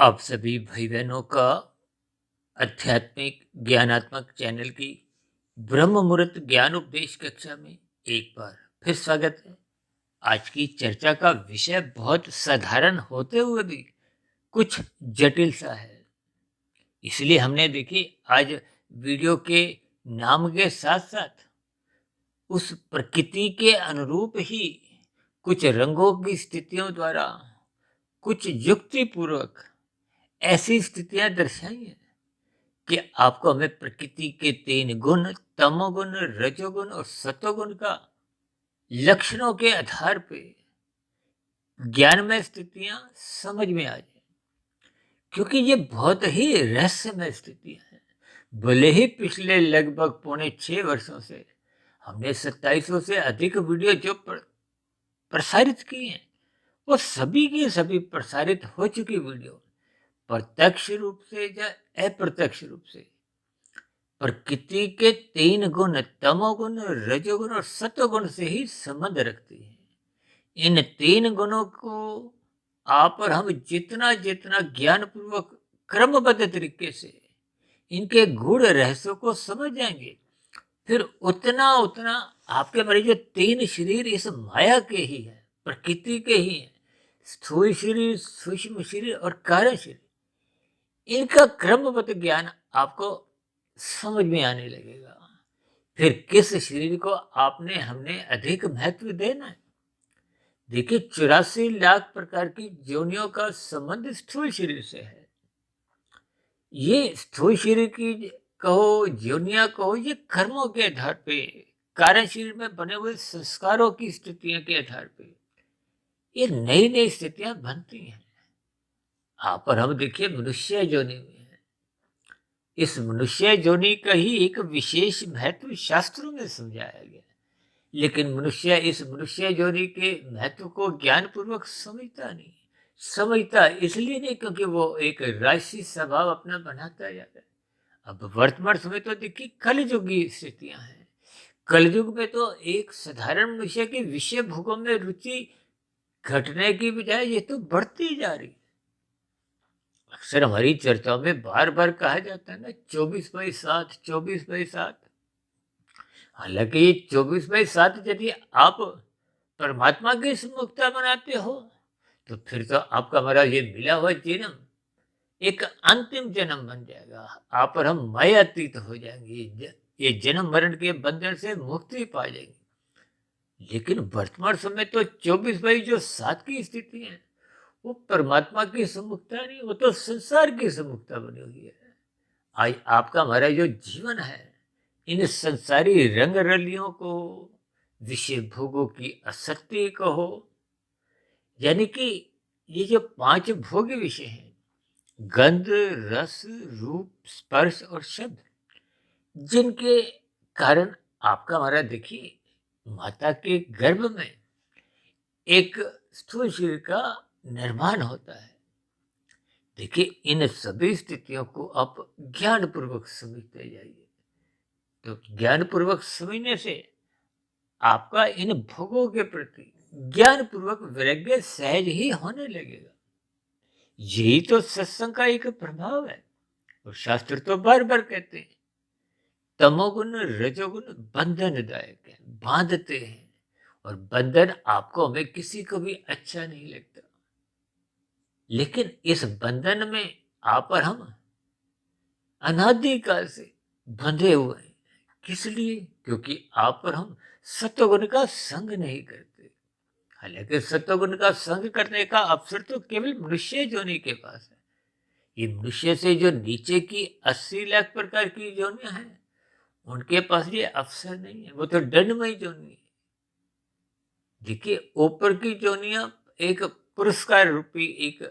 आप सभी भाई बहनों का आध्यात्मिक ज्ञानात्मक चैनल की ब्रह्म मुहूर्त ज्ञान उपदेश कक्षा में एक बार फिर स्वागत है। आज की चर्चा का विषय बहुत साधारण होते हुए भी कुछ जटिल सा है। इसलिए हमने देखी आज वीडियो के नाम के साथ साथ उस प्रकृति के अनुरूप ही कुछ रंगों की स्थितियों द्वारा कुछ युक्ति पूर्वक ऐसी स्थितियां दर्शाई हैं कि आपको हमें प्रकृति के 3 गुण तमोगुण, रजोगुण और सतोगुण का लक्षणों के आधार पे ज्ञानमय स्थितियां समझ में आ जाए, क्योंकि ये बहुत ही रहस्यमय स्थितियां हैं। भले ही पिछले लगभग 6.25 वर्षों से हमने 2700 से अधिक वीडियो जो प्रसारित किए हैं, वो सभी की सभी प्रसारित हो चुकी वीडियो प्रत्यक्ष रूप से या अप्रत्यक्ष रूप से प्रकृति के 3 गुण तमोगुण, रजोगुण और सतोगुण से ही संबंध रखती है। इन 3 गुणों को आप और हम जितना जितना ज्ञान पूर्वक क्रमबद्ध तरीके से इनके गूढ़ रहस्यों को समझ जाएंगे, फिर उतना उतना आपके हमारे जो 3 शरीर इस माया के ही है, प्रकृति के ही है, स्थूल शरीर, सूक्ष्म शरीर और कारण शरीर, इनका क्रमबद्ध ज्ञान आपको समझ में आने लगेगा। फिर किस शरीर को आपने हमने अधिक महत्व देना है? देखिए, 84 लाख प्रकार की योनियों का संबंध स्थूल शरीर से है। ये स्थूल शरीर की कहो, योनियां कहो, ये कर्मों के आधार पे, कारण शरीर में बने हुए संस्कारों की स्थितियों के आधार पे ये नई नई स्थितियां बनती हैं। आप और हम देखिए मनुष्य योनि में, इस मनुष्य योनि का ही एक विशेष महत्व शास्त्रों में समझाया गया, लेकिन मनुष्य इस मनुष्य योनि के महत्व को ज्ञान पूर्वक समझता नहीं। समझता इसलिए नहीं क्योंकि वो एक राजसी स्वभाव अपना बनाता जाता है। अब वर्तमान समय तो देखिए कलयुग की स्थितियां हैं। कलयुग में तो एक साधारण मनुष्य की विषय भोगों में रुचि घटने की बजाय ये तो बढ़ती जा रही है। अक्सर हमारी चर्चाओं में बार बार कहा जाता है ना, 24/7, 24/7। हालांकि ये 24/7 यदि आप परमात्मा की सम्मुखता बनाते हो, तो फिर तो आपका हमारा ये मिला हुआ जन्म एक अंतिम जन्म बन जाएगा। आप और हम मायातीत हो जाएंगे, ये जन्म मरण के बंधन से मुक्ति पा जाएंगे। लेकिन वर्तमान समय तो 24/7 की स्थिति है, वो परमात्मा की सम्मुखता नहीं, वो तो संसार की सम्मुखता बनी हुई है। आज आपका हमारा जो जीवन है, इन संसारी रंग रलियों को, विषय भोगों की आसक्ति को हो, यानी कि ये जो 5 भोग्य विषय हैं, गंध, रस, रूप, स्पर्श और शब्द, जिनके कारण आपका हमारा देखिए माता के गर्भ में एक स्थूल शरीर का निर्माण होता है। देखिए, इन सभी स्थितियों को आप ज्ञान पूर्वक समझते जाइए, तो ज्ञान पूर्वक समझने से आपका इन भोगों के प्रति ज्ञान पूर्वक वैराग्य सहज ही होने लगेगा। यही तो सत्संग का एक प्रभाव है। और शास्त्र तो बार बार कहते हैं, तमोगुण रजोगुण बंधनदायक है, बांधते हैं, और बंधन आपको हमें किसी को भी अच्छा नहीं लगता। लेकिन इस बंधन में आप और हम अनादिकाल से बंधे हुए हैं। किस लिए? क्योंकि आप और हम सत्वगुण का संग नहीं करते। हालांकि सत्वगुण का संग करने का अवसर तो केवल मनुष्य योनि के पास है। ये मनुष्य से जो नीचे की 80 लाख प्रकार की योनियां हैं, उनके पास ये अवसर नहीं है, वो तो दंडमय योनि है। देखिए, ऊपर की योनियां एक पुरस्कार रूपी एक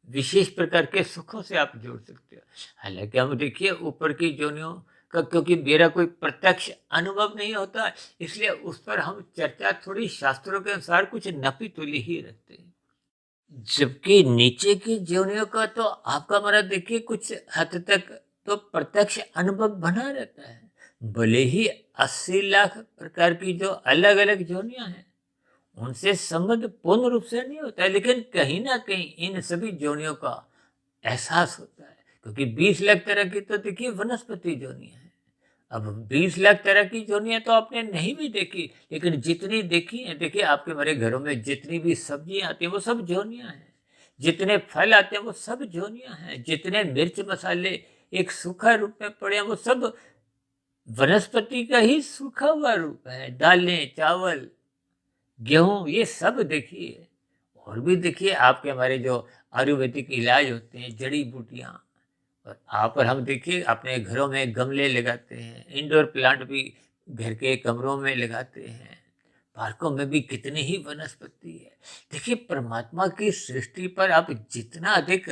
विशेष प्रकार के सुखों से आप जोड़ सकते हो। हालांकि हम देखिए ऊपर की योनियों का, क्योंकि मेरा कोई प्रत्यक्ष अनुभव नहीं होता, इसलिए उस पर हम चर्चा थोड़ी शास्त्रों के अनुसार कुछ नपी तुली ही रखते हैं। जबकि नीचे की योनियों का तो आपका हमारा देखिए कुछ हद तक तो प्रत्यक्ष अनुभव बना रहता है। भले ही 80 लाख प्रकार की जो अलग अलग योनियां हैं, उनसे संबंध पूर्ण रूप से नहीं होता है, लेकिन कहीं ना कहीं इन सभी योनियों का एहसास होता है, क्योंकि 20 लाख तरह की तो देखिए वनस्पति योनियां हैं। अब 20 लाख तरह की योनियां तो आपने नहीं भी देखी, लेकिन जितनी देखी है, देखिए आपके हमारे घरों में जितनी भी सब्जियां आती हैं वो सब योनियां हैं, जितने फल आते हैं वो सब योनियां हैं, जितने मिर्च मसाले एक सूखा रूप में पड़े हैं वो सब वनस्पति का ही सूखा हुआ रूप है। दालें, चावल, गेहूं, ये सब देखिए। और भी देखिए आपके हमारे जो आयुर्वेदिक इलाज होते हैं, जड़ी बूटियां, और आप और हम देखिए अपने घरों में गमले लगाते हैं, इंडोर प्लांट भी घर के कमरों में लगाते हैं, पार्कों में भी कितनी ही वनस्पति है। देखिए परमात्मा की सृष्टि पर आप जितना अधिक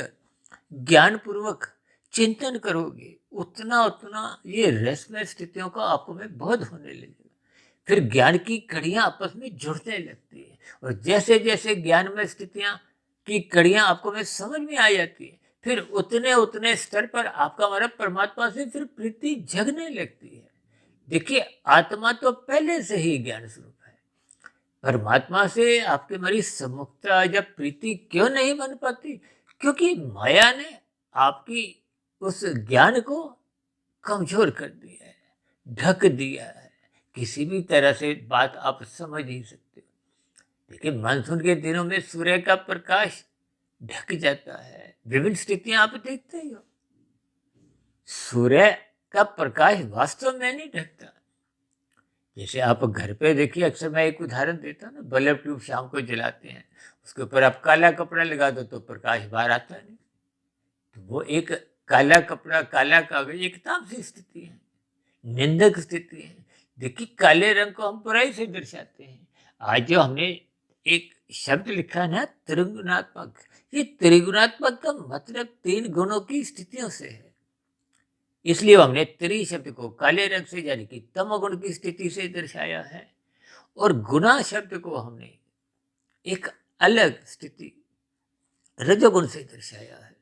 ज्ञान पूर्वक चिंतन करोगे, उतना उतना ये रहस्यमय स्थितियों का आपको में बोध होने लगेगा। फिर ज्ञान की कड़ियां आपस में जुड़ने लगती है, और जैसे जैसे ज्ञान में स्थितियां की कड़ियां आपको में समझ में आ जाती है, फिर उतने उतने स्तर पर आपका हमारा परमात्मा से फिर प्रीति जगने लगती है। देखिए आत्मा तो पहले से ही ज्ञान स्वरूप है। परमात्मा से आपके हमारी सम्मुखता या प्रीति क्यों नहीं बन पाती? क्योंकि माया ने आपकी उस ज्ञान को कमजोर कर दिया है, ढक दिया है। किसी भी तरह से बात आप समझ नहीं सकते। देखिए मानसून के दिनों में सूर्य का प्रकाश ढक जाता है, विभिन्न स्थितियां आप देखते ही हो। सूर्य का प्रकाश वास्तव में नहीं ढकता। जैसे आप घर पे देखिए, अक्सर मैं एक उदाहरण देता हूँ ना, बल्ब ट्यूब शाम को जलाते हैं, उसके ऊपर आप काला कपड़ा लगा दो तो प्रकाश बाहर आता नहीं। तो वो एक काला कपड़ा, काला कागज एक तामसी स्थिति है, निंदक स्थिति है। देखिए काले रंग को हम बुराई से दर्शाते हैं। आज जो हमने एक शब्द लिखा है ना, त्रिगुणात्मक, ये त्रिगुणात्मक का मतलब 3 गुणों की स्थितियों से है। इसलिए हमने त्रि शब्द को काले रंग से यानी कि तमोगुण की स्थिति से दर्शाया है, और गुणा शब्द को हमने एक अलग स्थिति रजोगुण से दर्शाया है।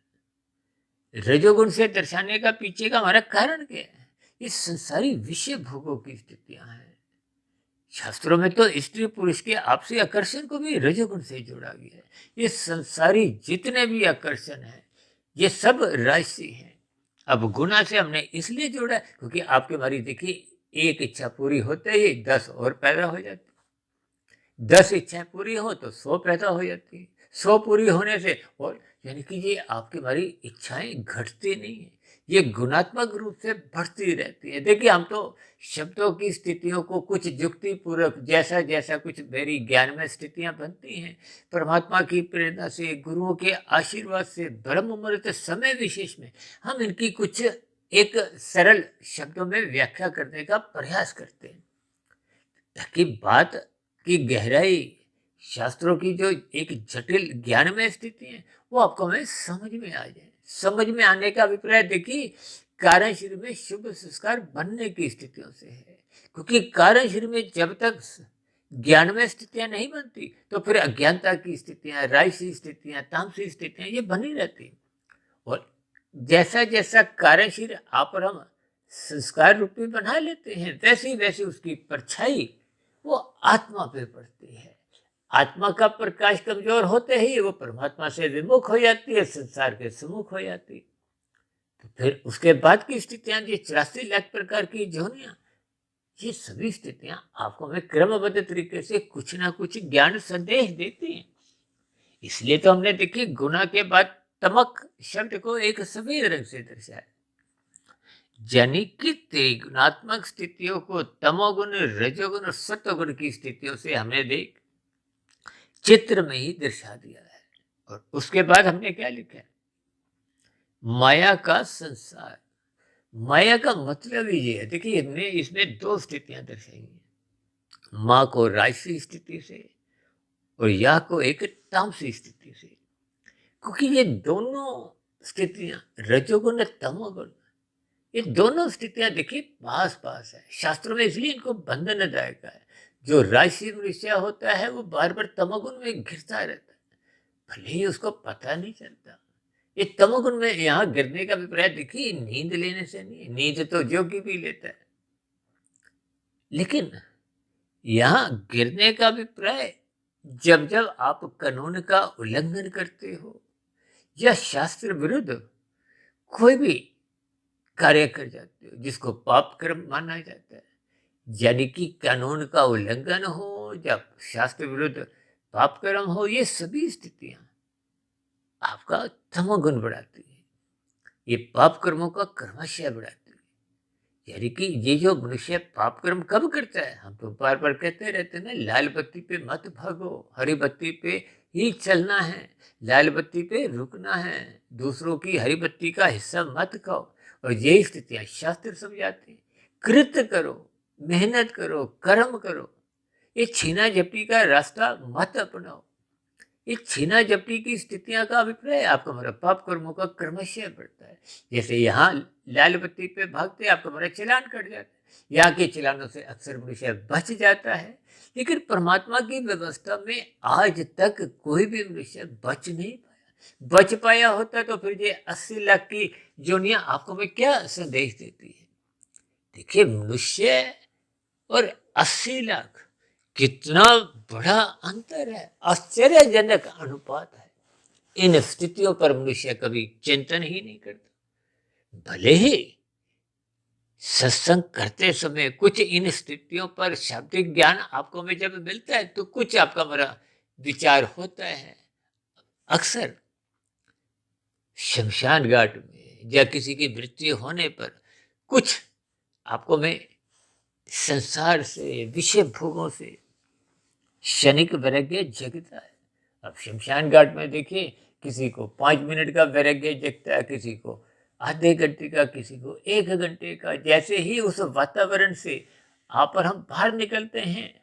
रजोगुण से दर्शाने का पीछे का हमारा कारण क्या है? ये संसारी विषय भोगों की स्थितियां हैं। शास्त्रों में तो स्त्री पुरुष के आपसी आकर्षण को भी रजोगुण से जोड़ा गया है। ये संसारी जितने भी आकर्षण है, ये सब राशि हैं। अब गुना से हमने इसलिए जोड़ा क्योंकि आपके हमारी देखिए एक इच्छा पूरी होते ही 10 और पैदा हो जाती, 10 इच्छाएं पूरी हो तो 100 पैदा हो जाती है, 100 पूरी होने से और, यानी कि ये आपकी हमारी इच्छाएं घटती नहीं है, ये गुणात्मक रूप से बढ़ती रहती है। देखिए हम तो शब्दों की स्थितियों को कुछ युक्ति पूर्वक, जैसा जैसा कुछ मेरी ज्ञान में स्थितियां बनती हैं, परमात्मा की प्रेरणा से, गुरुओं के आशीर्वाद से, ब्रह्म मुहूर्त समय विशेष में हम इनकी कुछ एक सरल शब्दों में व्याख्या करने का प्रयास करते हैं, ताकि बात की गहराई, शास्त्रों की जो एक जटिल ज्ञान में स्थिति है, वो आपको हमें समझ में आ जाए। समझ में आने का अभिप्राय देखिए कारण शरीर में शुभ संस्कार बनने की स्थितियों से है, क्योंकि कारण शरीर में जब तक ज्ञान में स्थितियां नहीं बनती तो फिर अज्ञानता की स्थितियां, राजसी स्थितियां, तामसी स्थितियां ये बनी रहती। और जैसा जैसा कार्यशील आप और हम संस्कार रूपी बना लेते हैं, वैसी वैसी उसकी परछाई वो आत्मा पे पड़ती है। आत्मा का प्रकाश कमजोर होते ही वो परमात्मा से विमुख हो जाती है, संसार के सम्मुख हो जाती है। तो फिर उसके बाद की स्थितियां, ये 84 लाख प्रकार की जोनियां, ये सभी स्थितियां आपको हमें क्रमबद्ध तरीके से कुछ ना कुछ ज्ञान संदेश देती हैं। इसलिए तो हमने देखिए गुना के बाद तमक शब्द को एक सफेद रंग से दर्शाया, यानी कि त्रिगुणात्मक स्थितियों को तमोगुण, रजोगुण और सत्वगुण की स्थितियों से हमने देख चित्र में ही दर्शा दिया है। और उसके बाद हमने क्या लिखा है? माया का संसार। माया का मतलब ही ये है, देखिए हमने इसमें 2 स्थितियां दर्शाई हैं, माँ को राजसी स्थिति से और या को एक तामसी स्थिति से। क्योंकि ये दोनों स्थितियां, रजोगुण और तमोगुण, ये दोनों स्थितियां देखिए पास पास है। शास्त्रों में इसलिए इनको बंधनदायक है। जो राशि मनुष्य होता है वो बार बार तमोगुण में घिरता रहता है, भले ही उसको पता नहीं चलता। ये तमोगुण में यहाँ गिरने का अभिप्राय देखिए नींद लेने से नहीं है, नींद तो जोगी भी लेता है, लेकिन यहाँ गिरने का अभिप्राय जब जब आप कानून का उल्लंघन करते हो, या शास्त्र विरुद्ध कोई भी कार्य कर जाते हो जिसको पाप कर्म माना जाता है, यानी कि कानून का उल्लंघन हो या शास्त्र विरुद्ध पाप कर्म हो, ये सभी स्थितियां आपका तमोगुण बढ़ाती है। ये पाप कर्मों का कर्मशय बढ़ाती है। यानी कि ये जो मनुष्य पाप कर्म कब करता है, हम तो बार बार कहते रहते हैं ना, लाल बत्ती पे मत भागो, हरी बत्ती पे ही चलना है, लाल बत्ती पे रुकना है, दूसरों की हरी बत्ती का हिस्सा मत खाओ। और यही स्थितियां शास्त्र समझाते हैं। कृत्य करो, मेहनत करो, कर्म करो, ये छीना झपटी का रास्ता मत अपनाओ। ये छीना झपटी की स्थितियां का अभिप्राय आपका हमारा पाप कर्मों का क्रमशः बढ़ता है। जैसे यहाँ लाल बत्ती पे भागते आपका हमारा चालान कट जाता है, यहाँ के चालानों से अक्सर मनुष्य बच जाता है। लेकिन परमात्मा की व्यवस्था में आज तक कोई भी मनुष्य बच नहीं पाया। बच पाया होता तो फिर ये 80 लाख की जोनियां आपको में क्या संदेश देती है। देखिए, मनुष्य और 80 लाख कितना बड़ा अंतर है, आश्चर्यजनक अनुपात है। इन स्थितियों पर मनुष्य कभी चिंतन ही नहीं करता। भले ही सत्संग करते समय कुछ इन स्थितियों पर शाब्दिक ज्ञान आपको में जब मिलता है तो कुछ आपका मेरा विचार होता है। अक्सर शमशान घाट में या किसी की मृत्यु होने पर कुछ आपको में संसार से, विषय भोगों से क्षणिक वैराग्य जगता है। अब शमशान घाट में देखिए, किसी को 5 मिनट का वैराग्य जगता है, किसी को आधे घंटे का, किसी को 1 घंटे का। जैसे ही उस वातावरण से आप और हम बाहर निकलते हैं,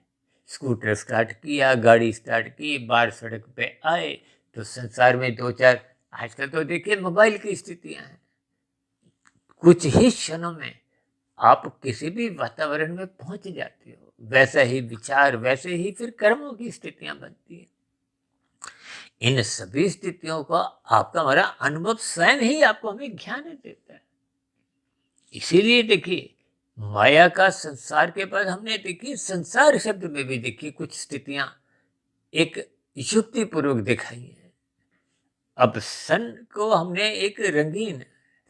स्कूटर स्टार्ट किया, गाड़ी स्टार्ट की, बाहर सड़क पे आए तो संसार में 2-4 आजकल तो देखिए मोबाइल की स्थितियां हैं। कुछ ही क्षणों में आप किसी भी वातावरण में पहुंच जाते हो। वैसा ही विचार, वैसे ही फिर कर्मों की स्थितियां बनती हैं। इन सभी स्थितियों का आपका हमारा अनुभव स्वयं ही आपको हमें ज्ञान देता है। इसीलिए देखिए, माया का संसार के बाद हमने देखिए संसार शब्द में भी देखिए कुछ स्थितियां एक युक्ति पूर्वक दिखाई है। अब सन को हमने एक रंगीन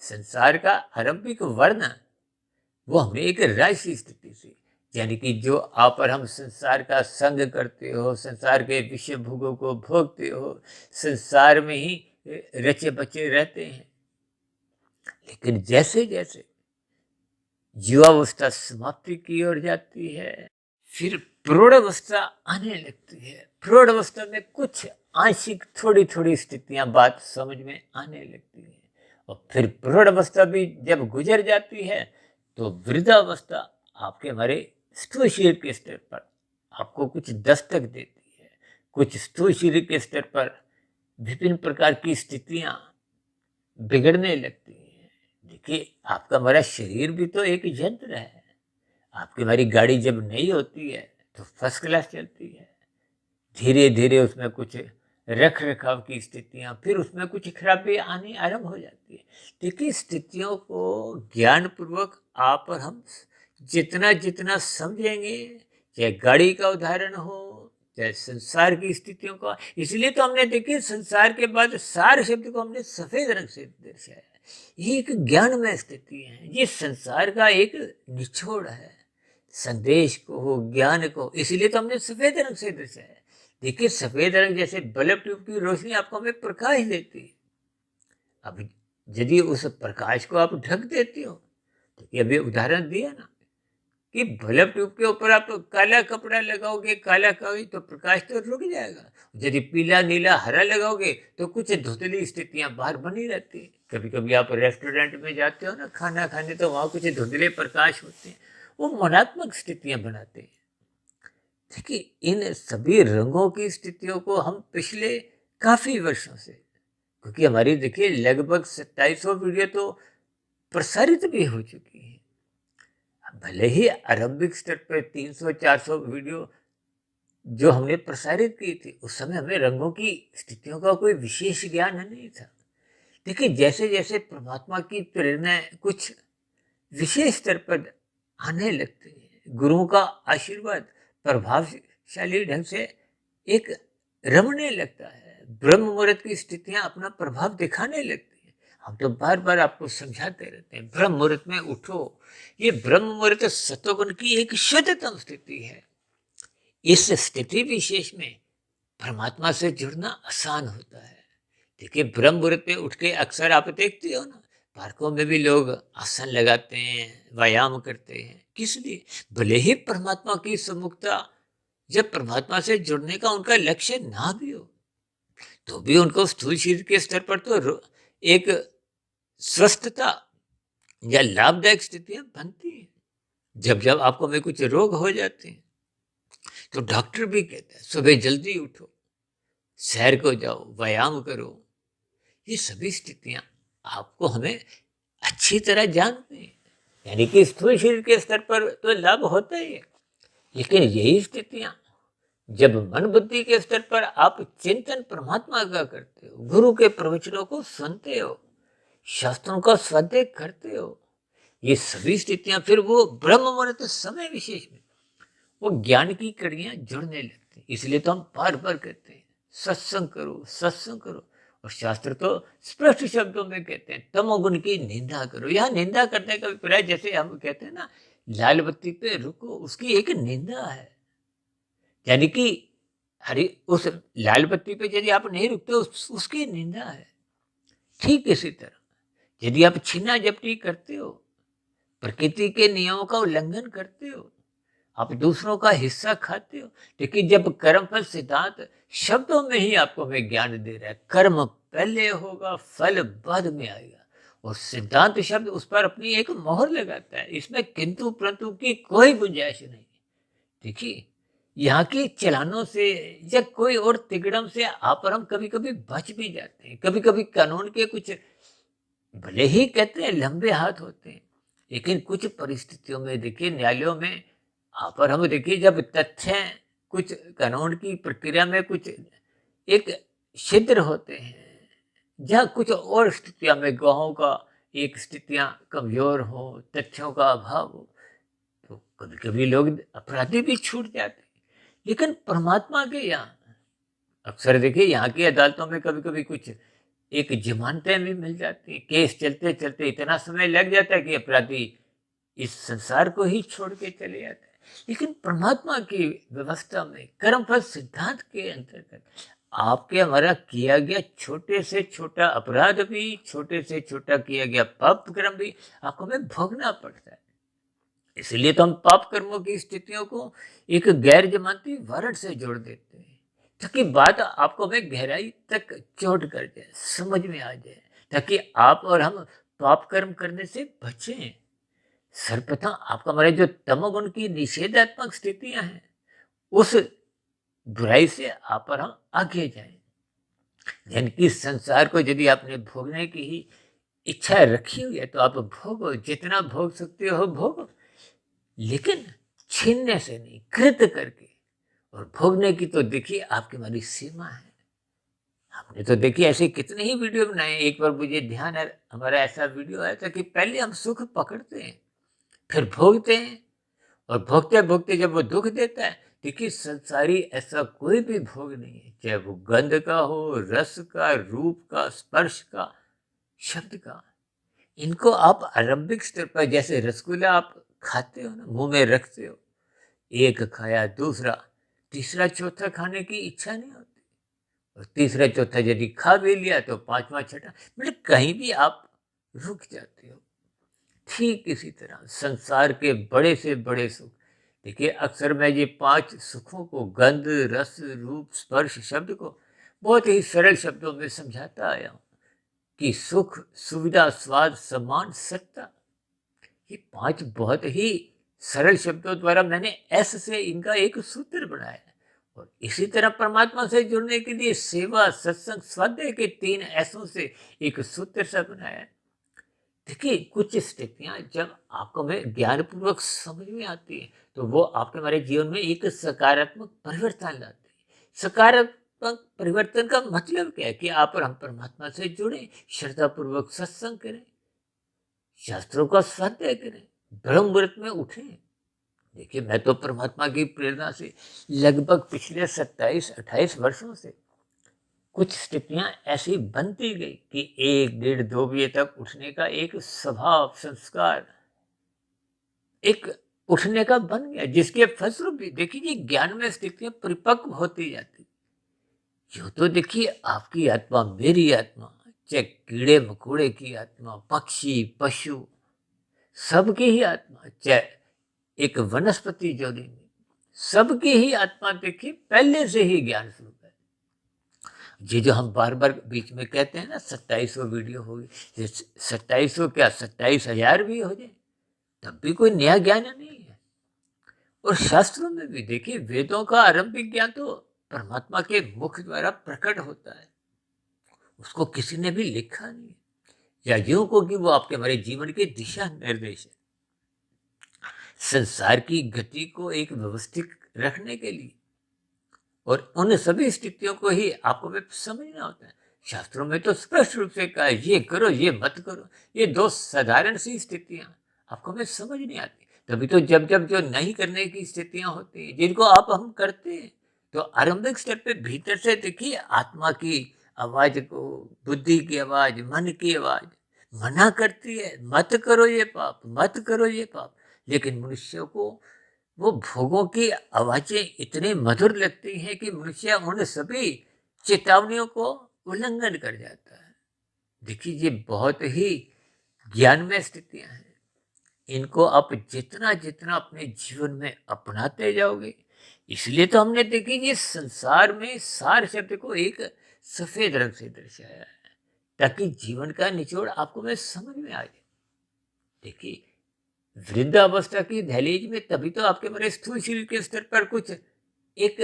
संसार का आरंभिक वर्ण वो हमने एक राशि स्थिति से, यानी कि जो आप और हम संसार का संग करते हो, संसार के विषय भोगों को भोगते हो, संसार में ही रचे बचे रहते हैं। लेकिन जैसे जैसे युवावस्था समाप्ति की ओर जाती है, फिर प्रौढ़ावस्था आने लगती है। प्रौढ़ावस्था में कुछ आंशिक थोड़ी थोड़ी स्थितियां बात समझ में आने लगती है। और फिर प्रौढ़ावस्था भी जब गुजर जाती है तो वृद्धावस्था आपके हमारे स्थूल शरीर के स्तर पर आपको कुछ दस्तक देती है। कुछ स्थूल शरीर के स्तर पर विभिन्न प्रकार की स्थितियां बिगड़ने लगती हैं। देखिए, आपका हमारा शरीर भी तो एक यंत्र है। आपकी हमारी गाड़ी जब नई होती है तो फर्स्ट क्लास चलती है। धीरे धीरे उसमें कुछ रख रखाव की स्थितियां, फिर उसमें कुछ खराबी आनी आरंभ हो जाती है। देखिए, स्थितियों को ज्ञान पूर्वक आप और हम जितना जितना समझेंगे, चाहे गाड़ी का उदाहरण हो, चाहे संसार की स्थितियों का। इसलिए तो हमने देखिए संसार के बाद सार शब्द को हमने सफेद रंग से दर्शाया। ये एक ज्ञानमय स्थिति है, ये संसार का एक निचोड़ है, संदेश को हो, ज्ञान को, इसलिए तो हमने सफेद रंग से दर्शाया। देखिए, सफेद रंग जैसे बल्ब ट्यूब की रोशनी आपको हमें प्रकाश देती है। अब यदि उस प्रकाश को आप ढक देती हो, तो ये अभी उदाहरण दिया ना कि बल्ब ट्यूब के ऊपर आप काला कपड़ा लगाओगे, काला कागज, तो प्रकाश तो रुक जाएगा। यदि पीला नीला हरा लगाओगे तो कुछ धुंधली स्थितियां बाहर बनी रहती है। कभी कभी आप रेस्टोरेंट में जाते हो ना खाना खाने, तो वहां कुछ धुंधले प्रकाश होते हैं, वो मनात्मक स्थितियां बनाते हैं। देखिए, इन सभी रंगों की स्थितियों को हम पिछले काफी वर्षों से, क्योंकि हमारी देखिए लगभग 2700 वीडियो तो प्रसारित भी हो चुकी है। भले ही आरंभिक स्तर पर 300-400 वीडियो जो हमने प्रसारित की थी, उस समय हमें रंगों की स्थितियों का कोई विशेष ज्ञान नहीं था। देखिए, जैसे जैसे परमात्मा की प्रेरणा कुछ विशेष स्तर पर आने लगती है, गुरुओं का आशीर्वाद प्रभावशाली ढंग से एक रमने लगता है, ब्रह्म मुहूर्त की स्थितियां अपना प्रभाव दिखाने लगती हैं। हम तो बार बार आपको समझाते रहते हैं, ब्रह्म मुहूर्त में उठो। ये ब्रह्म मुहूर्त सत्वगुण की एक शुद्धतम स्थिति है। इस स्थिति विशेष में परमात्मा से जुड़ना आसान होता है। देखिए, ब्रह्म मुहूर्त में उठ के अक्सर आप देखते हो ना, पार्कों में भी लोग आसन लगाते हैं, व्यायाम करते हैं। किस लिए? भले ही परमात्मा की सम्मुखता, जब परमात्मा से जुड़ने का उनका लक्ष्य ना भी हो, तो भी उनको स्थूल शरीर के स्तर पर तो एक स्वस्थता या लाभदायक स्थितियां बनती हैं। जब जब आपको में कुछ रोग हो जाते हैं, तो डॉक्टर भी कहते हैं सुबह जल्दी उठो, सैर को जाओ, व्यायाम करो। ये सभी स्थितियां आपको हमें अच्छी तरह जानते हैं। यानी कि स्थूल शरीर के स्तर पर तो लाभ होता ही है, लेकिन यही स्थितियां जब मन बुद्धि के स्तर पर आप चिंतन परमात्मा का करते हो, गुरु के प्रवचनों को सुनते हो, शास्त्रों का स्वाध्याय करते हो, ये सभी स्थितियां फिर वो ब्रह्म मुहूर्त समय विशेष में वो ज्ञान की कड़ियां जुड़ने लगती हैं। इसलिए तो हम बार बार कहते हैं सत्संग करो, सत्संग करो। और शास्त्र तो स्पष्ट शब्दों में कहते हैं तमोगुण की निंदा करो। यह निंदा करने का अभिप्राय, जैसे हम कहते हैं ना, लाल बत्ती पे रुको, उसकी एक निंदा है। यानी कि हरी उस लाल बत्ती पे यदि आप नहीं रुकते, उसकी निंदा है। ठीक इसी तरह यदि आप छीना झपटी करते हो, प्रकृति के नियमों का उल्लंघन करते हो, आप दूसरों का हिस्सा खाते हो। लेकिन जब कर्म फल सिद्धांत शब्दों में ही आपको हमें ज्ञान दे रहा है, कर्म पहले होगा, फल बाद में आएगा, और सिद्धांत शब्द उस पर अपनी एक मोहर लगाता है। इसमें किंतु परंतु की कोई गुंजाइश नहीं। देखिए, यहाँ के चलानों से या कोई और तिगड़म से आप और हम कभी कभी बच भी जाते हैं। कभी कभी कानून के कुछ, भले ही कहते हैं लंबे हाथ होते हैं, लेकिन कुछ परिस्थितियों में देखिए, न्यायालयों में आप और हम देखिए, जब तथ्य कुछ कानून की प्रक्रिया में कुछ एक छिद्र होते हैं, जहाँ कुछ और स्थितियां में गवाहों का एक स्थितियां कमजोर हो, तथ्यों का अभाव हो, तो कभी कभी लोग अपराधी भी छूट जाते हैं। लेकिन परमात्मा के यहाँ अक्सर देखिए, यहाँ की अदालतों में कभी कभी कुछ एक जमानतें भी मिल जाती है। केस चलते चलते इतना समय लग जाता है कि अपराधी इस संसार को ही छोड़ के चले जाते हैं। लेकिन परमात्मा की व्यवस्था में कर्मफल सिद्धांत के अंतर्गत आपके हमारा किया गया छोटे से छोटा अपराध भी, छोटे से छोटा किया गया पाप कर्म भी आपको हमें भोगना पड़ता है। इसलिए तो हम पाप कर्मों की स्थितियों को एक गैर जमानती वारंट से जोड़ देते हैं, ताकि बात आपको हमें गहराई तक चोट कर जाए, समझ में आ जाए, ताकि आप और हम पाप कर्म करने से बचें। सर्वप्रथम आपका हमारे जो तमोगुण की निषेधात्मक स्थितियां हैं, उस बुराई से आप और हम आगे जाएं। यानी कि संसार को यदि आपने भोगने की ही इच्छा रखी हुई है, तो आप भोगो, जितना भोग सकते हो भोगो, लेकिन छीनने से नहीं, कृत करके। और भोगने की तो देखिए आपकी हमारी सीमा है। हमने तो देखिए ऐसे कितने ही वीडियो बनाए। एक बार मुझे ध्यान है, हमारा ऐसा वीडियो आया था कि पहले हम सुख पकड़ते हैं, फिर भोगते हैं, और भोगते भोगते जब वो दुख देता है, देखिए संसारी ऐसा कोई भी भोग नहीं है, चाहे वो गंध का हो, रस का, रूप का, स्पर्श का, शब्द का। इनको आप आरंभिक स्तर पर, जैसे रसगुल्ला आप खाते हो ना, मुंह में रखते हो, एक खाया, दूसरा, तीसरा, चौथा खाने की इच्छा नहीं होती, और तीसरा चौथा यदि खा भी लिया तो पांचवा छठा, मतलब कहीं भी आप रुक जाते हो। ठीक इसी तरह संसार के बड़े से बड़े सुख, देखिए अक्सर मैं ये 5 सुखों को, गंध, रस, रूप, स्पर्श शब्द को बहुत ही सरल शब्दों में समझाता आया हूँ कि सुख, सुविधा, स्वाद, सम्मान, सत्ता, ये 5 बहुत ही सरल शब्दों द्वारा मैंने एस से इनका एक सूत्र बनाया है। और इसी तरह परमात्मा से जुड़ने के लिए सेवा, सत्संग, स्वाध्याय के 3 ऐसों से एक सूत्र सा बनाया है। देखिए, कुछ स्थितियां जब आपको में ज्ञान पूर्वक समझ में आती है, तो वो आपके हमारे जीवन में एक सकारात्मक परिवर्तन लाती है। सकारात्मक परिवर्तन का मतलब क्या है? कि आप और हम परमात्मा से जुड़े, श्रद्धा पूर्वक सत्संग करें, शास्त्रों का स्वाध्याय करें, ब्रह्म मुहूर्त में उठें। देखिए, मैं तो परमात्मा की प्रेरणा से लगभग पिछले 27-28 वर्षों से कुछ स्थितियां ऐसी बनती गई कि 1, 1.5, 2 बजे तक उठने का एक स्वभाव संस्कार एक उठने का बन गया, जिसके फलस्वरूप भी देखिए ये ज्ञान में स्थितियां परिपक्व होती जाती। यूं तो देखिए आपकी आत्मा, मेरी आत्मा, चाहे कीड़े मकोड़े की आत्मा, पक्षी पशु, सबकी ही आत्मा, चाहे एक वनस्पति जोड़ी में, सबकी ही आत्मा देखिए पहले से ही ज्ञान स्वरूप है। ये जो हम बार बार बीच में कहते हैं ना 2700 वीडियो होगी, 2700 क्या 27,000 भी हो जाए तब भी कोई नया ज्ञान नहीं है। और शास्त्रों में भी देखिए वेदों का आरंभिक ज्ञान तो परमात्मा के मुख द्वारा प्रकट होता है, उसको किसी ने भी लिखा नहीं है, या यूं को कि वो आपके हमारे जीवन के दिशा निर्देश है, संसार की गति को एक व्यवस्थित रखने के लिए। और उन सभी स्थितियों को ही आपको भी समझना होता है। शास्त्रों में तो स्पष्ट रूप से कहा ये करो ये मत करो, ये दो साधारण सी स्थितियां आपको हमें समझ नहीं आती। तभी तो जब जब जो नहीं करने की स्थितियां होती हैं जिनको आप हम करते हैं, तो आरंभिक स्तर पे भीतर से देखिए आत्मा की आवाज को, बुद्धि की आवाज, मन की आवाज मना करती है, मत करो ये पाप, मत करो ये पाप। लेकिन मनुष्य को वो भोगों की आवाजें इतनी मधुर लगती हैं कि मनुष्य उन सभी चेतावनियों को उल्लंघन कर जाता है। देखिए ये बहुत ही ज्ञानमय स्थितियां हैं, इनको आप जितना जितना अपने जीवन में अपनाते जाओगे, इसलिए तो हमने देखी ये संसार में सार शब्द को एक सफेद रंग से दर्शाया है, ताकि जीवन का निचोड़ आपको में समझ में आ जाए। देखिए वृद्धावस्था की दहलीज में तभी तो आपके मेरे स्थूल शरीर के स्तर पर कुछ एक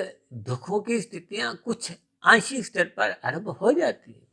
दुखों की स्थितियां कुछ आंशिक स्तर पर आरंभ हो जाती है।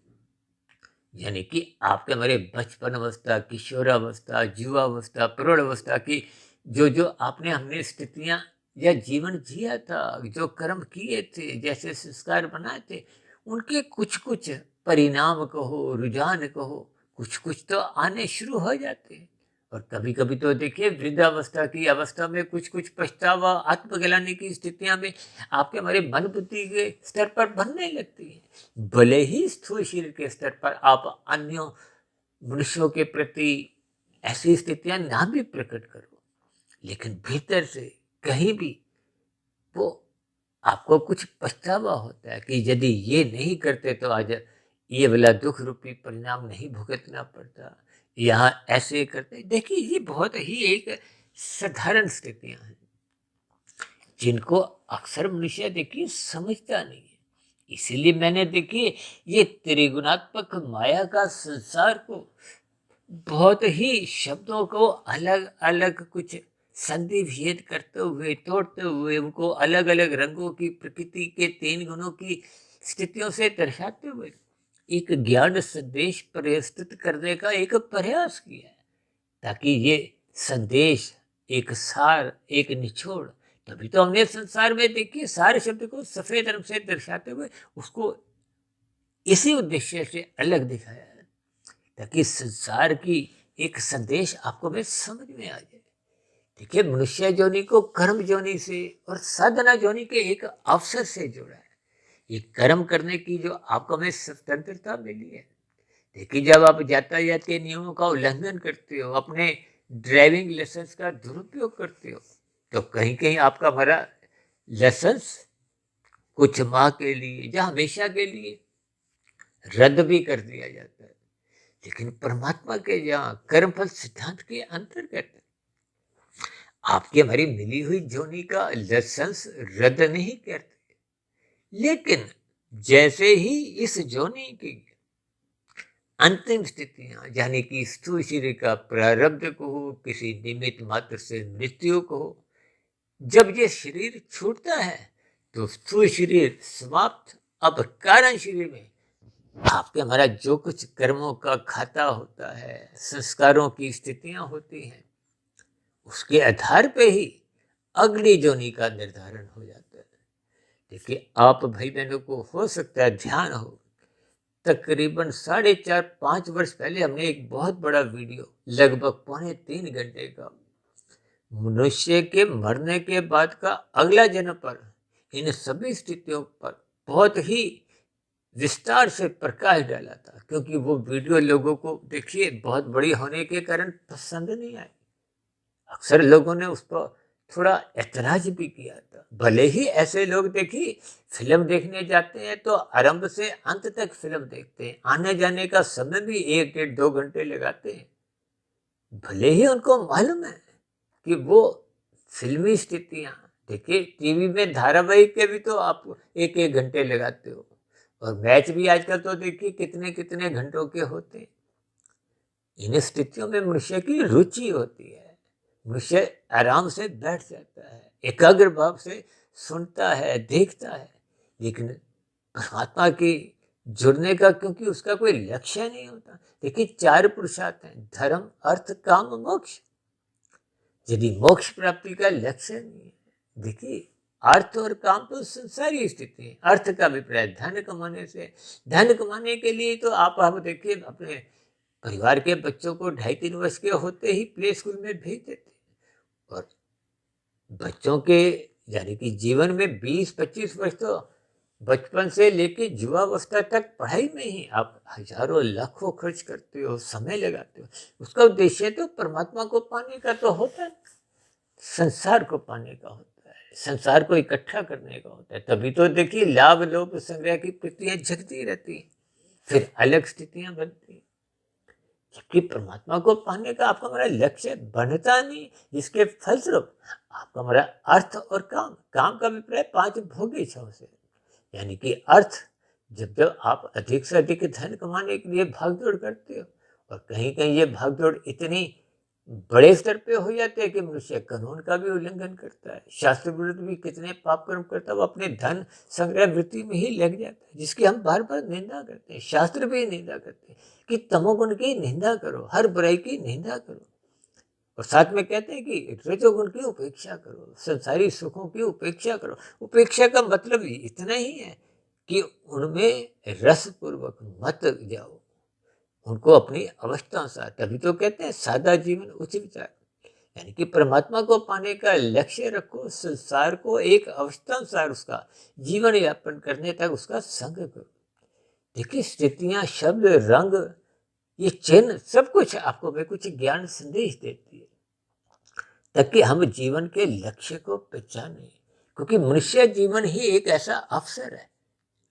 यानी कि आपके मेरे बचपन अवस्था, किशोरावस्था, युवावस्था, प्रौढ़ अवस्था की जो जो आपने हमने स्थितियां या जीवन जिया था, जो कर्म किए थे, जैसे संस्कार बनाए थे, उनके कुछ कुछ परिणाम कहो, रुझान कहो, कुछ कुछ तो आने शुरू हो जाते हैं। और कभी कभी तो देखिए वृद्धावस्था की अवस्था में कुछ कुछ पछतावा, आत्मग्लानि की स्थितियां में आपके हमारे मन बुद्धि के स्तर पर बनने लगती है। भले ही स्थूल शरीर के स्तर पर आप अन्यों मनुष्यों के प्रति ऐसी स्थितियां ना भी प्रकट करो, लेकिन भीतर से कहीं भी वो आपको कुछ पछतावा होता है कि यदि ये नहीं करते तो आज ये वाला दुख रूपी परिणाम नहीं भुगतना पड़ता, यहाँ ऐसे करते। देखिए ये बहुत ही एक साधारण स्थितियां हैं जिनको अक्सर मनुष्य देखिए समझता नहीं है। इसीलिए मैंने देखिए ये त्रिगुणात्मक माया का संसार को बहुत ही शब्दों को अलग अलग कुछ संधि भेद करते हुए, तोड़ते हुए, उनको अलग अलग रंगों की, प्रकृति के 3 गुणों की स्थितियों से दर्शाते हुए एक ज्ञान संदेश प्रस्तुत करने का एक प्रयास किया है, ताकि ये संदेश एक सार, एक निचोड़। तभी तो हमने संसार में देखिए सारे शब्द को सफेद रंग से दर्शाते हुए उसको इसी उद्देश्य से अलग दिखाया है, ताकि संसार की एक संदेश आपको में समझ में आ जाए। देखिए मनुष्य जोनि को कर्म जोनि से और साधना जोनि के एक अवसर से जोड़ा है। ये कर्म करने की जो आपको में स्वतंत्रता मिली है। देखिए जब आप यातायात के नियमों का उल्लंघन करते हो, अपने ड्राइविंग लाइसेंस का दुरुपयोग करते हो, तो कहीं कहीं आपका हमारा लाइसेंस कुछ माह के लिए या हमेशा के लिए रद्द भी कर दिया जाता है। लेकिन परमात्मा के यहाँ कर्मफल सिद्धांत के अंतर्गत आपकी हमारी मिली हुई जोनी का लाइसेंस रद्द नहीं करते, लेकिन जैसे ही इस जोनी की अंतिम स्थितियां, यानी कि स्थूल शरीर का प्रारब्ध को हो, किसी निमित्त मात्र से मृत्यु को हो, जब ये शरीर छूटता है तो स्थूल शरीर समाप्त। अब कारण शरीर में आपके हमारा जो कुछ कर्मों का खाता होता है, संस्कारों की स्थितियां होती हैं, उसके आधार पे ही अगली जोनी का निर्धारण हो जाता है। देखिए आप भाई बहनों को हो सकता है ध्यान हो, तकरीबन 4.5-5 वर्ष पहले हमने एक बहुत बड़ा वीडियो लगभग 2.25 घंटे का मनुष्य के मरने के बाद का अगला जन्म पर इन सभी स्थितियों पर बहुत ही विस्तार से प्रकाश डाला था, क्योंकि वो वीडियो लोगों को देखिए बहुत बड़ी होने के कारण पसंद नहीं आई। अक्सर लोगों ने उस पर थोड़ा ऐतराज भी किया था। भले ही ऐसे लोग देखिए फिल्म देखने जाते हैं तो आरंभ से अंत तक फिल्म देखते हैं, आने जाने का समय भी 1 डेढ़ 2 घंटे लगाते हैं। भले ही उनको मालूम है कि वो फिल्मी स्थितियां, देखिए टीवी में धारावाहिक के भी तो आप 1 1 घंटे लगाते हो, और मैच भी आजकल तो देखिए कितने कितने घंटों के होते हैं। इन स्थितियों में मनुष्य की रुचि होती है, मनुष्य आराम से बैठ जाता है, एकाग्र भाव से सुनता है, देखता है, लेकिन परमात्मा की जुड़ने का क्योंकि उसका कोई लक्ष्य नहीं होता। देखिए 4 पुरुषार्थ हैं, धर्म अर्थ काम मोक्ष। यदि मोक्ष प्राप्ति का लक्ष्य नहीं है, देखिए अर्थ और काम तो संसारी स्थिति है। अर्थ का अभिप्राय धन कमाने से, धन कमाने के लिए तो आप देखिए अपने परिवार के बच्चों को 2.5 3 वर्ष के होते ही प्ले स्कूल में भेज देते हैं, और बच्चों के यानी कि जीवन में 20 25 वर्ष तो बचपन से लेके युवावस्था तक पढ़ाई में ही आप हजारों लाखों खर्च करते हो, समय लगाते हो। उसका उद्देश्य तो परमात्मा को पाने का तो होता है, संसार को पाने का होता है, संसार को इकट्ठा करने का होता है। तभी तो देखिए लाभ लोभ संग्रह की प्रक्रिया जगती रहती है, फिर अलग स्थितियां बनती हैं। जबकि परमात्मा को पाने का आपका हमारा लक्ष्य बनता नहीं, जिसके फलस्वरूप आपका हमारा अर्थ और काम, काम का अभिप्राय 5 भोग इच्छाओं से, यानी कि अर्थ, जब जब आप अधिक से अधिक धन कमाने के लिए भागदौड़ करते हो, और कहीं कहीं ये भागदौड़ इतनी बड़े स्तर पे हो जाते हैं कि मनुष्य कानून का भी उल्लंघन करता है, शास्त्र विरुद्ध भी कितने पाप कर्म करता है, वो अपने धन संग्रह वृत्ति में ही लग जाता है, जिसकी हम बार बार निंदा करते हैं। शास्त्र भी निंदा करते हैं कि तमोगुण की निंदा करो, हर बुराई की निंदा करो, और साथ में कहते हैं कि रजोगुण की उपेक्षा करो, संसारी सुखों की उपेक्षा करो। उपेक्षा का मतलब ही इतना ही है कि उनमें रसपूर्वक मत जाओ, उनको अपनी अवस्था अनुसार, तभी तो कहते हैं सादा जीवन उच्च विचार, यानी कि परमात्मा को पाने का लक्ष्य रखो, संसार को एक अवस्था अनुसार उसका जीवन यापन करने तक उसका संग करो। देखिए स्थितियां, शब्द, रंग, ये चिन्ह सब कुछ आपको में कुछ ज्ञान संदेश देती है, ताकि हम जीवन के लक्ष्य को पहचाने, क्योंकि मनुष्य जीवन ही एक ऐसा अवसर है।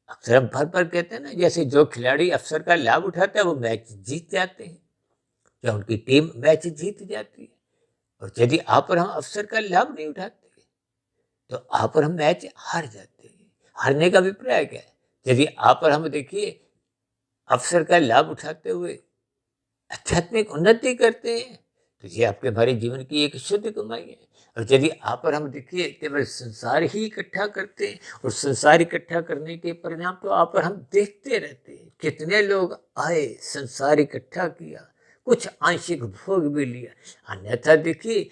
अक्सर हम भर भर कहते हैं ना, जैसे जो खिलाड़ी अवसर का लाभ उठाता है वो मैच जीत जाते हैं, या उनकी टीम मैच जीत जाती है। और यदि आप और हम अवसर का लाभ नहीं उठाते तो आप और हम मैच हार जाते हैं। हारने का अभिप्राय क्या है? यदि आप और हम देखिए अवसर का लाभ उठाते हुए आध्यात्मिक उन्नति करते हैं तो ये आपके हमारे जीवन की एक शुद्ध कमाई है। और यदि आप और हम देखिए केवल संसार ही इकट्ठा करते हैं, और संसार इकट्ठा करने के परिणाम तो आप और हम देखते रहते हैं, कितने लोग आए, संसार इकट्ठा किया, कुछ आंशिक भोग भी लिया। अन्यथा देखिए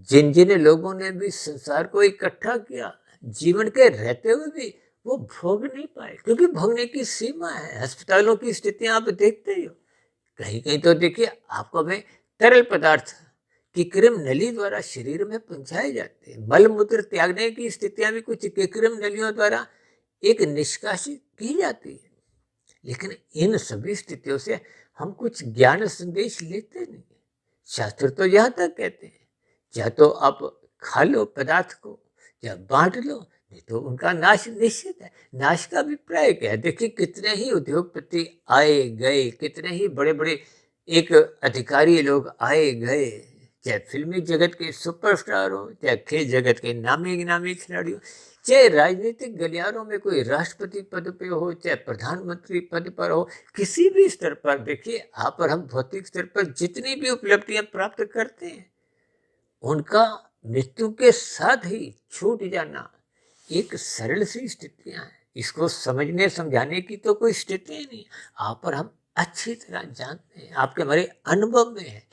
जिन जिन लोगों ने भी संसार को इकट्ठा किया, जीवन के रहते हुए भी वो भोग नहीं पाए, क्योंकि भोगने की सीमा है। अस्पतालों की स्थितियां आप देखते ही हो, कहीं कहीं तो देखिए आपको में तरल पदार्थ कृत्रिम नली द्वारा शरीर में पहुंचाए जाते हैं। मल मूत्र त्यागने की स्थितियां भी कुछ कृत्रिम नलियों द्वारा एक निष्कासित की जाती है। लेकिन इन सभी स्थितियों से हम कुछ ज्ञान संदेश लेते नहीं। शास्त्र तो यहाँ तक कहते हैं, या तो आप खा लो पदार्थ को या बांट लो, नहीं तो उनका नाश निश्चित है। नाश का अभिप्राय क्या है? देखिए कितने ही उद्योगपति आए गए, कितने ही बड़े बड़े एक अधिकारी लोग आए गए, चाहे फिल्मी जगत के सुपरस्टार हो, चाहे खेल जगत के नामी गिनामी खिलाड़ी हो, चाहे राजनीतिक गलियारों में कोई राष्ट्रपति पद पे हो, चाहे प्रधानमंत्री पद पर हो, किसी भी स्तर पर देखिए आप और हम भौतिक स्तर पर जितनी भी उपलब्धियां प्राप्त करते हैं, उनका मृत्यु के साथ ही छूट जाना एक सरल सी स्थितियां हैं। इसको समझने समझाने की तो कोई स्थिति नहीं, आप और हम अच्छी तरह जानते हैं, आपके हमारे अनुभव में है।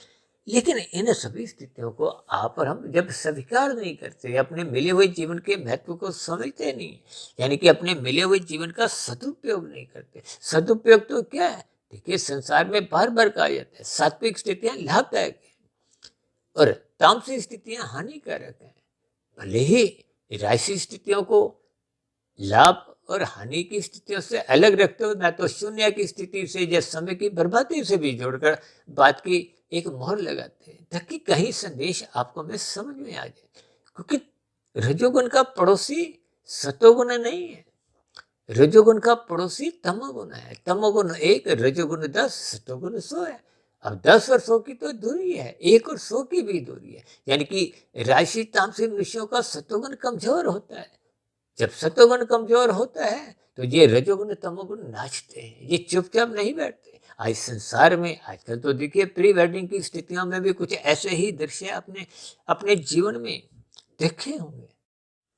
लेकिन इन सभी स्थितियों को आप और हम जब स्वीकार नहीं करते, अपने मिले हुए जीवन के महत्व को समझते नहीं, यानी कि अपने मिले हुए जीवन का सदुपयोग नहीं करते। सदुपयोग तो क्या है? देखिए संसार में बार बार कहा जाता है सात्विक स्थितियां लाभदायक है और तामसिक स्थितियां हानिकारक है। भले ही राशि स्थितियों को लाभ और हानि की स्थितियों से अलग रखते हुए मैं तो शून्य की स्थिति से या समय की बर्बादी से भी जोड़कर बात की एक मोहर लगाते हैं ताकि कहीं संदेश आपको में समझ में आ जाए। क्योंकि रजोगुण का पड़ोसी सतोगुण नहीं है, रजोगुण का पड़ोसी तमोगुण है। तमोगुण 1, रजोगुण 10, सतोगुण 100 है। अब 10 और 100 की तो दूरी है, 1 और 100 की भी दूरी है। यानी कि राशि तामसिक मनुष्यों का सतोगुण कमजोर होता है। जब सतोगुण कमजोर होता है तो ये रजोगुण तमोगुण नाचते हैं, ये चुपचाप नहीं बैठते। आज संसार में आजकल तो देखिए प्री वेडिंग की स्थितियों में भी कुछ ऐसे ही दृश्य आपने अपने जीवन में देखे होंगे,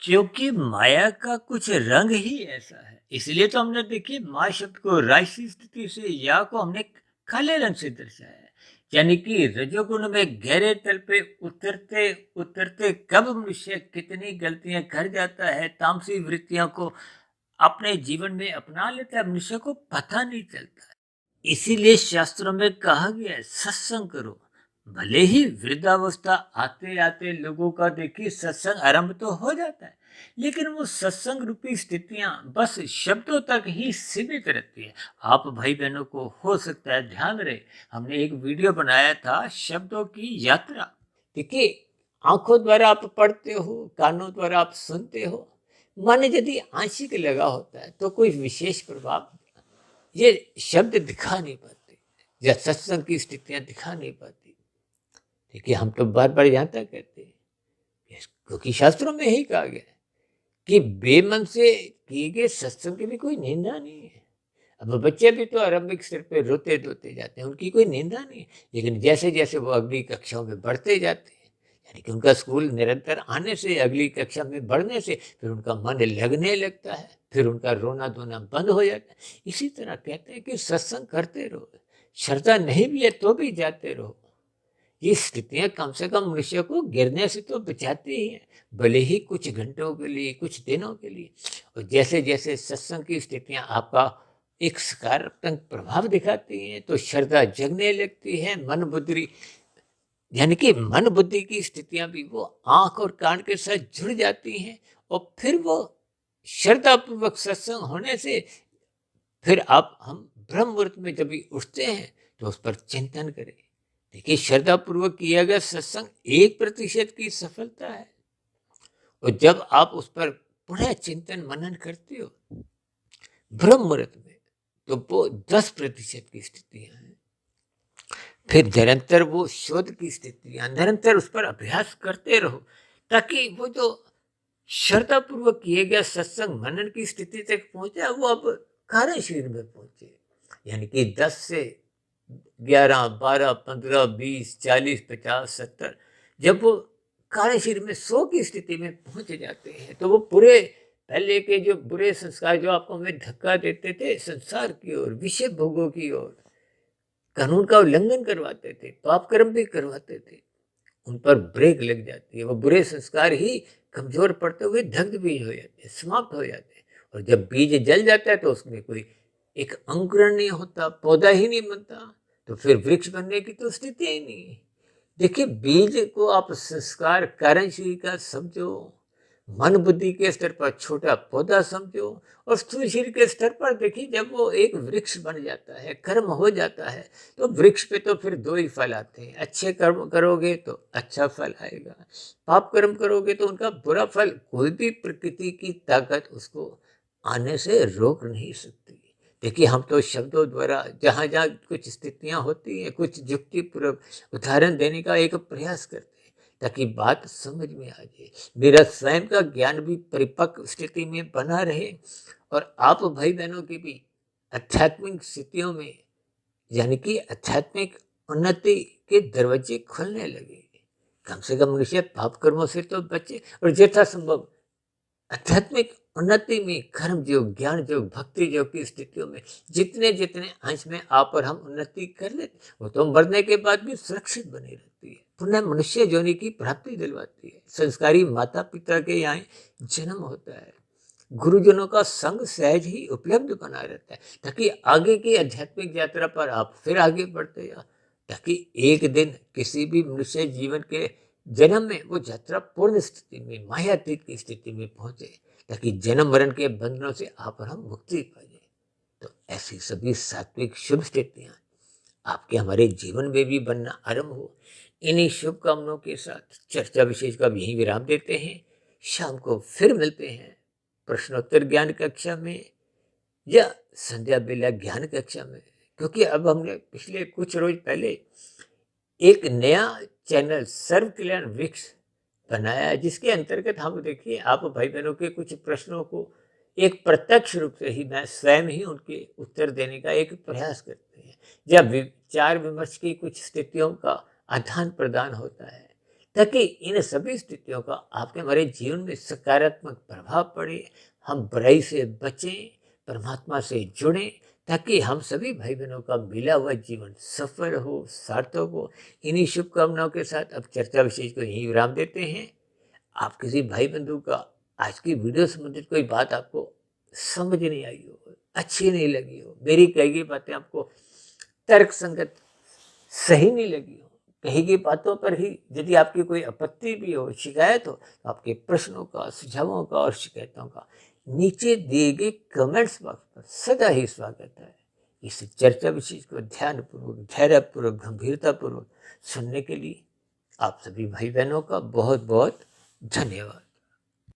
क्योंकि माया का कुछ रंग ही ऐसा है। इसलिए तो हमने देखिए माँ शब्द को राशि स्थिति से या को हमने काले रंग से दर्शाया है। यानी कि रजोगुण में गहरे तल पे उतरते उतरते कब मनुष्य कितनी गलतियां कर जाता है, तामसी वृत्तियों को अपने जीवन में अपना लेता है, मनुष्य को पता नहीं चलता है। इसीलिए शास्त्रों में कहा गया है सत्संग करो। भले ही वृद्धावस्था आते आते लोगों का देखिए सत्संग आरंभ तो हो जाता है, लेकिन वो सत्संग रूपी स्थितियां बस शब्दों तक ही सीमित रहती है। आप भाई बहनों को हो सकता है ध्यान रहे, हमने एक वीडियो बनाया था शब्दों की यात्रा। देखिए आंखों द्वारा आप पढ़ते हो, कानों द्वारा आप सुनते हो, मन यदि आंशिक लगा होता है तो कोई विशेष प्रभाव ये शब्द दिखा नहीं पाते या सत्संग की स्थितियां दिखा नहीं पाती। देखिए हम तो बार बार यहाँ तक कहते हैं क्योंकि शास्त्रों में यही कहा गया है कि बेमन से किए गए सत्संग की भी कोई निंदा नहीं है। अब बच्चे भी तो आरंभिक स्तर पे रोते धोते जाते हैं, उनकी कोई निंदा नहीं है, लेकिन जैसे जैसे वो अगली कक्षाओं में बढ़ते जाते हैं, यानी कि उनका स्कूल निरंतर आने से, अगली कक्षा में बढ़ने से फिर उनका मन लगने लगता है, फिर उनका रोना धोना बंद हो जाता है। इसी तरह कहते हैं कि सत्संग करते रहो, श्रद्धा नहीं भी है तो भी जाते रहो। ये स्थितियां कम से कम मनुष्य को गिरने से तो बचाती ही हैं, भले ही कुछ घंटों के लिए, कुछ दिनों के लिए। और जैसे जैसे सत्संग की स्थितियां आपका एक सकारात्मक प्रभाव दिखाती हैं तो श्रद्धा जगने लगती है, मन बुद्धि यानी कि मन बुद्धि की स्थितियां भी वो आंख और कान के साथ जुड़ जाती हैं। और फिर वो श्रद्धा पूर्वक सत्संग होने से फिर आप हम ब्रह्म मुहूर्त में जब भी उठते हैं तो उस पर चिंतन करें। देखिए श्रद्धा पूर्वक किया गया सत्संग 1% की सफलता है, और जब आप उस पर पुनः चिंतन मनन करते हो ब्रह्म मुहूर्त में तो वो 10% की स्थितियां हैं। फिर निरंतर वो शोध की स्थितियां, निरंतर उस पर अभ्यास करते रहो ताकि वो जो श्रद्धा पूर्वक किए गया सत्संग मनन की स्थिति तक पहुंचा वो अब कारण शरीर में पहुंचे। यानी कि 10 से 11, 12, 15, 20, 40, 50, 70 जब वो कारण शरीर में 100 की स्थिति में पहुंच जाते हैं तो वो पूरे पहले के जो बुरे संस्कार जो आपको हमें धक्का देते थे संसार की ओर, विषय भोगों की ओर, कानून का उल्लंघन करवाते थे, पाप कर्म भी करवाते थे, उन पर ब्रेक लग जाती है। वो बुरे संस्कार ही कमजोर पड़ते हुए दग्ध बीज हो जाते हैं, समाप्त हो जाते हैं। और जब बीज जल जाता है तो उसमें कोई एक अंकुरण नहीं होता, पौधा ही नहीं बनता, तो फिर वृक्ष बनने की तो स्थिति ही नहीं है। देखिए बीज को आप संस्कार कारण शरीर का समझो, मन बुद्धि के स्तर पर छोटा पौधा समझो, और स्थूल शरीर के स्तर पर देखिए जब वो एक वृक्ष बन जाता है, कर्म हो जाता है, तो वृक्ष पे तो फिर 2 ही फल आते हैं। अच्छे कर्म करोगे तो अच्छा फल आएगा, पाप कर्म करोगे तो उनका बुरा फल कोई भी प्रकृति की ताकत उसको आने से रोक नहीं सकती। देखिए हम तो शब्दों द्वारा जहाँ जहाँ कुछ स्थितियाँ होती हैं कुछ युक्तिपूर्वक उदाहरण देने का एक प्रयास करते हैं ताकि बात समझ में आ जाए, मेरा स्वयं का ज्ञान भी परिपक्व स्थिति में बना रहे और आप भाई बहनों की भी आध्यात्मिक स्थितियों में यानी कि आध्यात्मिक उन्नति के दरवाजे खुलने लगे। कम से कम मनुष्य पाप कर्मों से तो बचे और यथासंभव आध्यात्मिक उन्नति में कर्म योग, ज्ञान योग, भक्ति योग की स्थितियों में जितने जितने अंश में आप और हम उन्नति कर लेते वो तो मरने के बाद भी सुरक्षित बनी रहती है, पुनः मनुष्य योनि की प्राप्ति दिलवाती है। संस्कारी माता पिता के यहाँ जन्म होता है, गुरुजनों का संग सहज ही उपलब्ध बना रहता है ताकि आगे की आध्यात्मिक यात्रा पर आप फिर आगे बढ़ते जाओ, ताकि एक दिन किसी भी मनुष्य जीवन के जन्म में वो यात्रा पूर्ण स्थिति में मायातीत की स्थिति में पहुंचे, ताकि जन्म मरण के बंधनों से आप और हम मुक्ति पा जाए। तो ऐसी सभी सात्विक शुभ स्थितियां आपके हमारे जीवन में भी बनना आरंभ हो। इन्हीं शुभकामनाओं के साथ चर्चा विशेष का यहीं विराम देते हैं। शाम को फिर मिलते हैं प्रश्नोत्तर ज्ञान कक्षा में या संध्या बेला ज्ञान कक्षा में, क्योंकि अब हमने पिछले कुछ रोज पहले एक नया चैनल सर्व कल्याण वृक्ष बनाया है, जिसके अंतर्गत हम देखिए आप भाई बहनों के कुछ प्रश्नों को एक प्रत्यक्ष रूप से ही मैं स्वयं ही उनके उत्तर देने का एक प्रयास करते हैं, जब विचार विमर्श की कुछ स्थितियों का आदान प्रदान होता है, ताकि इन सभी स्थितियों का आपके हमारे जीवन में सकारात्मक प्रभाव पड़े, हम बुराई से बचें, परमात्मा से जुड़ें, ताकि हम सभी भाई बहनों का मिला हुआ जीवन सफल हो, सार्थक हो। इन्हीं शुभकामनाओं के साथ अब चर्चा विशेष को यहीं विराम देते हैं। आप किसी भाई बंधु का आज की वीडियो संबंधित कोई बात आपको समझ नहीं आई हो, अच्छी नहीं लगी हो, मेरी कही गई बातें आपको तर्क संगत सही नहीं लगी हो, कही गई बातों पर ही यदि आपकी कोई आपत्ति भी हो, शिकायत हो, तो आपके प्रश्नों का, सुझावों का और शिकायतों का नीचे दिए गए कमेंट्स बॉक्स पर सदा ही स्वागत है। इस चर्चा विशेष को ध्यानपूर्वक, धैर्यपूर्वक, गंभीरतापूर्वक सुनने के लिए आप सभी भाई बहनों का बहुत बहुत धन्यवाद।